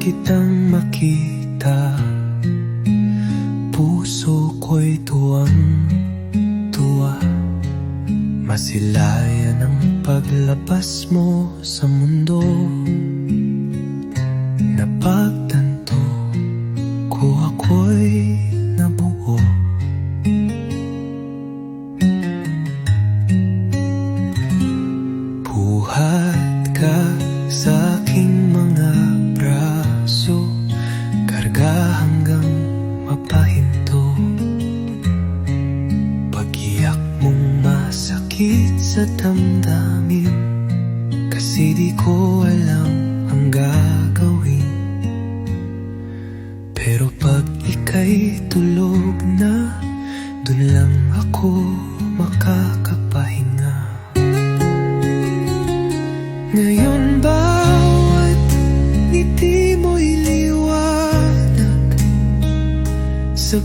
kitang makita, puso ko'y tuwang-tuwa. Masilayan ang paglabas mo sa mundo. Napagtanto ko ako'y nabuo. Buhat ka sa aking mga braso, karga hanggang mapahinto. Pag-iyak mong masakit sa damdamin, kasi di ko alam ang gagawin. Pero pag ika'y tulog na, dun lang ako makakapahinga. Ngayon bawat ngiti mo'y liwanag sa